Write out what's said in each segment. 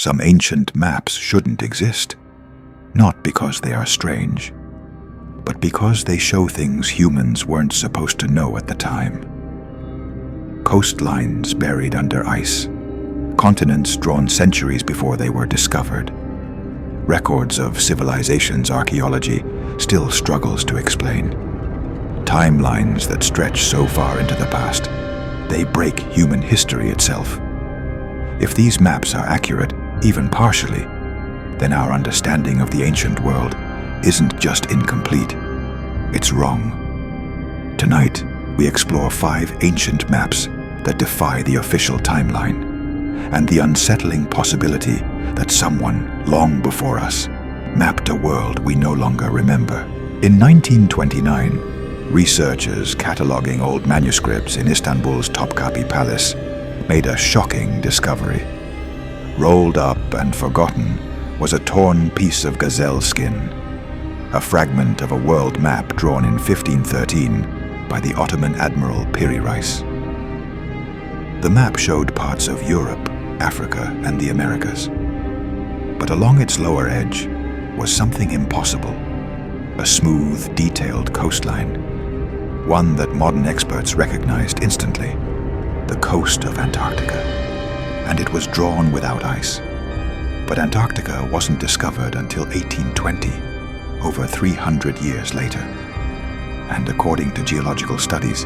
Some ancient maps shouldn't exist, not because they are strange, but because they show things humans weren't supposed to know at the time. Coastlines buried under ice, continents drawn centuries before they were discovered. Records of civilizations' archaeology still struggles to explain. Timelines that stretch so far into the past, they break human history itself. If these maps are accurate, even partially, then our understanding of the ancient world isn't just incomplete, it's wrong. Tonight, we explore 5 ancient maps that defy the official timeline, and the unsettling possibility that someone long before us mapped a world we no longer remember. In 1929, researchers cataloging old manuscripts in Istanbul's Topkapi Palace made a shocking discovery. Rolled up and forgotten was a torn piece of gazelle skin, a fragment of a world map drawn in 1513 by the Ottoman Admiral Piri Reis. The map showed parts of Europe, Africa, and the Americas. But along its lower edge was something impossible, a smooth, detailed coastline, one that modern experts recognized instantly, the coast of Antarctica. And it was drawn without ice. But Antarctica wasn't discovered until 1820, over 300 years later. And according to geological studies,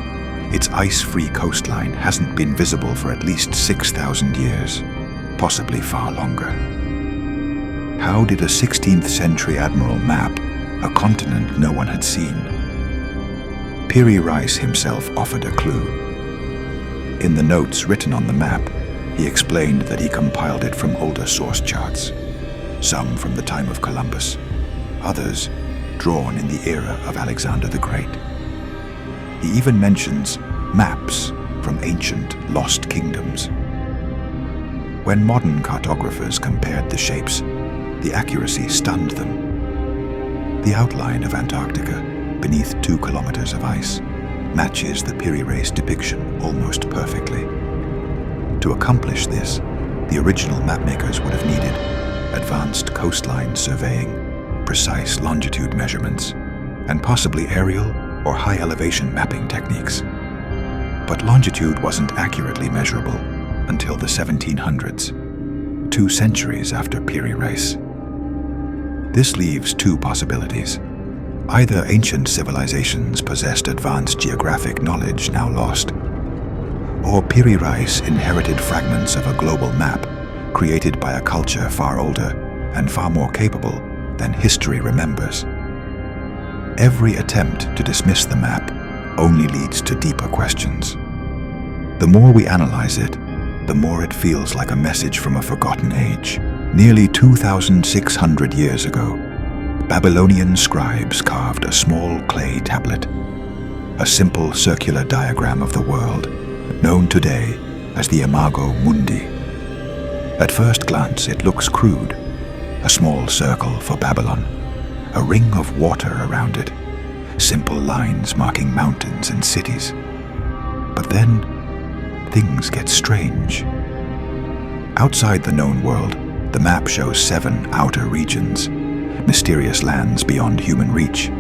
its ice-free coastline hasn't been visible for at least 6,000 years, possibly far longer. How did a 16th century admiral map a continent no one had seen? Piri Reis himself offered a clue. In the notes written on the map, he explained that he compiled it from older source charts, some from the time of Columbus, others drawn in the era of Alexander the Great. He even mentions maps from ancient lost kingdoms. When modern cartographers compared the shapes, the accuracy stunned them. The outline of Antarctica, beneath 2 kilometers of ice, matches the Piri Reis depiction almost perfectly. To accomplish this, the original mapmakers would have needed advanced coastline surveying, precise longitude measurements, and possibly aerial or high-elevation mapping techniques. But longitude wasn't accurately measurable until the 1700s, 2 centuries after Piri Reis. This leaves 2 possibilities. Either ancient civilizations possessed advanced geographic knowledge now lost, or Piri Reis inherited fragments of a global map created by a culture far older and far more capable than history remembers. Every attempt to dismiss the map only leads to deeper questions. The more we analyze it, the more it feels like a message from a forgotten age. Nearly 2,600 years ago, Babylonian scribes carved a small clay tablet, a simple circular diagram of the world, known today as the Imago Mundi. At first glance, it looks crude, a small circle for Babylon, a ring of water around it, simple lines marking mountains and cities. But then, things get strange. Outside the known world, the map shows 7 outer regions, mysterious lands beyond human reach.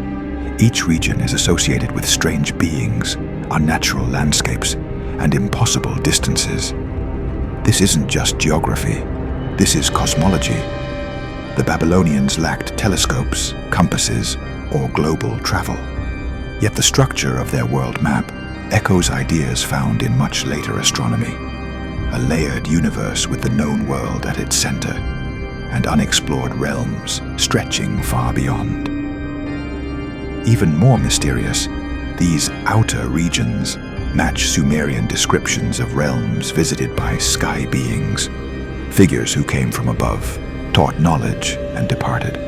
Each region is associated with strange beings, unnatural landscapes, and impossible distances. This isn't just geography, this is cosmology. The Babylonians lacked telescopes, compasses, or global travel. Yet the structure of their world map echoes ideas found in much later astronomy, a layered universe with the known world at its center, and unexplored realms stretching far beyond. Even more mysterious, these outer regions match Sumerian descriptions of realms visited by sky beings, figures who came from above, taught knowledge, and departed.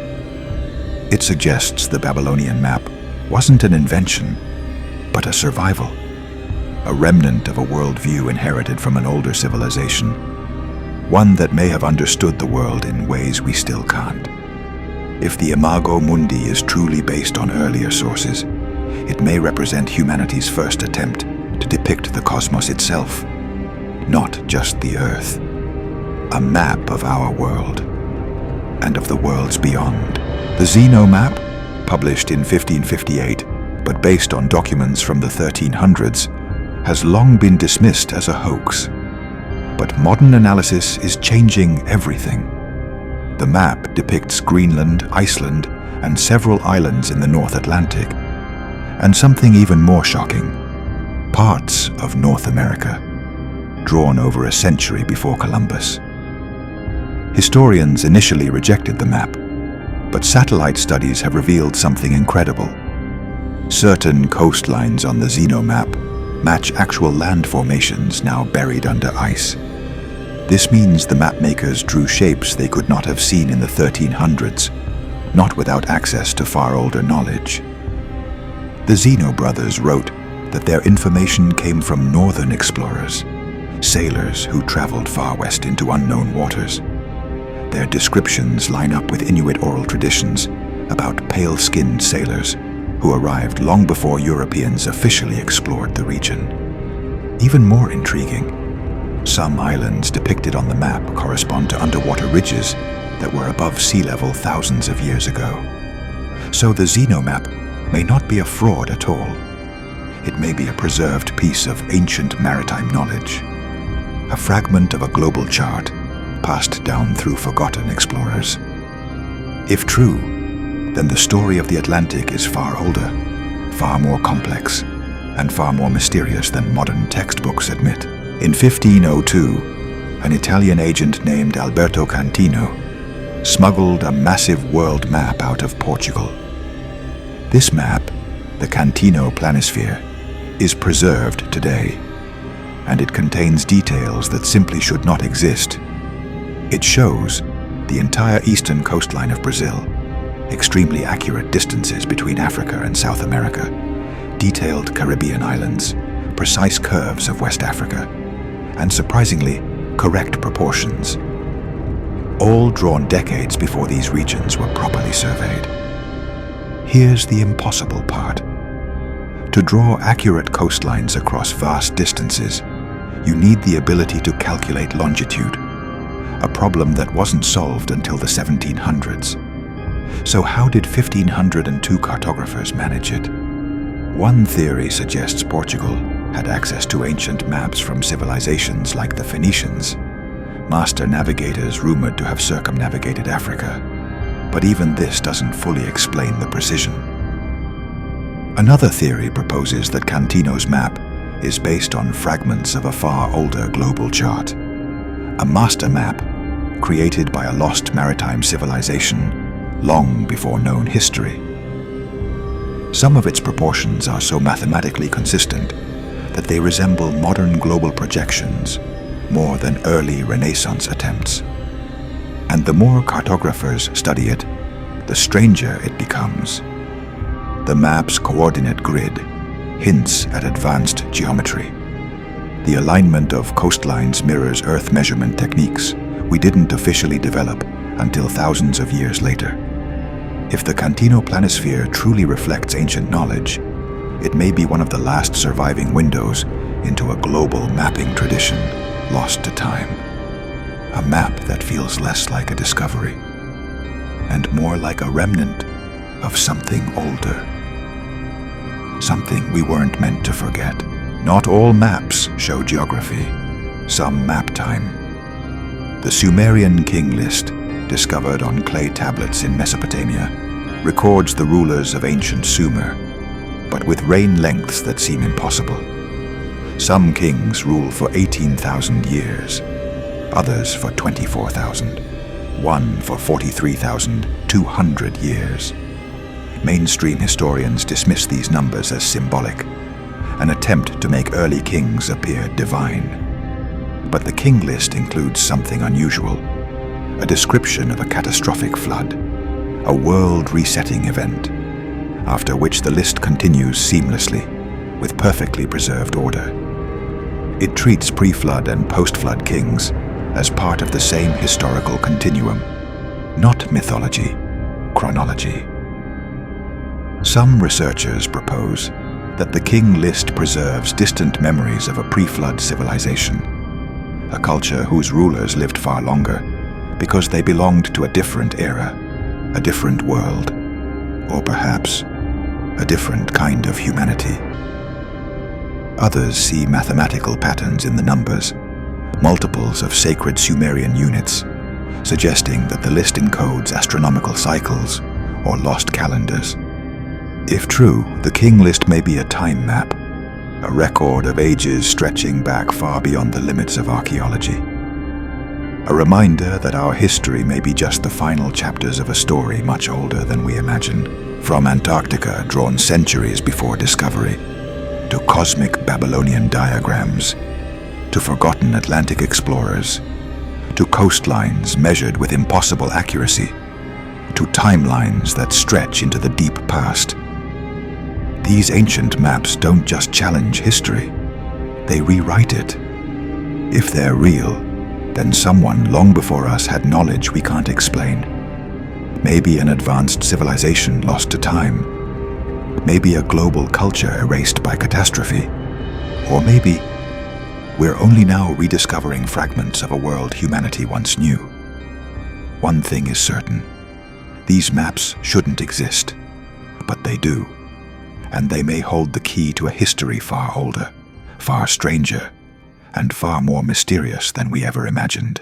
It suggests the Babylonian map wasn't an invention, but a survival, a remnant of a worldview inherited from an older civilization, one that may have understood the world in ways we still can't. If the Imago Mundi is truly based on earlier sources, it may represent humanity's first attempt to depict the cosmos itself, not just the Earth. a map of our world and of the worlds beyond. The Zeno Map, published in 1558, but based on documents from the 1300s, has long been dismissed as a hoax. But modern analysis is changing everything. The map depicts Greenland, Iceland, and several islands in the North Atlantic, and something even more shocking, parts of North America, drawn over a century before Columbus. Historians initially rejected the map, but satellite studies have revealed something incredible. Certain coastlines on the Zeno Map match actual land formations now buried under ice. This means the mapmakers drew shapes they could not have seen in the 1300s, not without access to far older knowledge. The Zeno brothers wrote that their information came from northern explorers, sailors who traveled far west into unknown waters. Their descriptions line up with Inuit oral traditions about pale-skinned sailors who arrived long before Europeans officially explored the region. Even more intriguing, some islands depicted on the map correspond to underwater ridges that were above sea level thousands of years ago. So the Zeno Map may not be a fraud at all. It may be a preserved piece of ancient maritime knowledge, a fragment of a global chart passed down through forgotten explorers. If true, then the story of the Atlantic is far older, far more complex, and far more mysterious than modern textbooks admit. In 1502, an Italian agent named Alberto Cantino smuggled a massive world map out of Portugal. This map, the Cantino Planisphere, is preserved today, and it contains details that simply should not exist. It shows the entire eastern coastline of Brazil, extremely accurate distances between Africa and South America, detailed Caribbean islands, precise curves of West Africa, and surprisingly, correct proportions. All drawn decades before these regions were properly surveyed. Here's the impossible part. To draw accurate coastlines across vast distances, you need the ability to calculate longitude, a problem that wasn't solved until the 1700s. So how did 1502 cartographers manage it? One theory suggests Portugal had access to ancient maps from civilizations like the Phoenicians, master navigators rumored to have circumnavigated Africa. But even this doesn't fully explain the precision. Another theory proposes that Cantino's map is based on fragments of a far older global chart, a master map created by a lost maritime civilization long before known history. Some of its proportions are so mathematically consistent that they resemble modern global projections more than early Renaissance attempts. And the more cartographers study it, the stranger it becomes. The map's coordinate grid hints at advanced geometry. The alignment of coastlines mirrors Earth measurement techniques we didn't officially develop until thousands of years later. If the Cantino Planisphere truly reflects ancient knowledge, it may be one of the last surviving windows into a global mapping tradition lost to time. A map that feels less like a discovery and more like a remnant of something older. Something we weren't meant to forget. Not all maps show geography, some map time. The Sumerian King List, discovered on clay tablets in Mesopotamia, records the rulers of ancient Sumer, but with reign lengths that seem impossible. Some kings rule for 18,000 years, others for 24,000, one for 43,200 years. Mainstream historians dismiss these numbers as symbolic, an attempt to make early kings appear divine. But the King List includes something unusual, a description of a catastrophic flood, a world-resetting event, after which the list continues seamlessly, with perfectly preserved order. It treats pre-flood and post-flood kings as part of the same historical continuum, not mythology, chronology. Some researchers propose that the King List preserves distant memories of a pre-flood civilization, a culture whose rulers lived far longer because they belonged to a different era, a different world, or perhaps a different kind of humanity. Others see mathematical patterns in the numbers, multiples of sacred Sumerian units, suggesting that the list encodes astronomical cycles or lost calendars. If true, the King List may be a time map, a record of ages stretching back far beyond the limits of archaeology. A reminder that our history may be just the final chapters of a story much older than we imagine, from Antarctica drawn centuries before discovery, to cosmic Babylonian diagrams, to forgotten Atlantic explorers, to coastlines measured with impossible accuracy, to timelines that stretch into the deep past. These ancient maps don't just challenge history, they rewrite it. If they're real, then someone long before us had knowledge we can't explain. Maybe an advanced civilization lost to time. Maybe a global culture erased by catastrophe. Or maybe we're only now rediscovering fragments of a world humanity once knew. One thing is certain. These maps shouldn't exist, but they do. And they may hold the key to a history far older, far stranger, and far more mysterious than we ever imagined.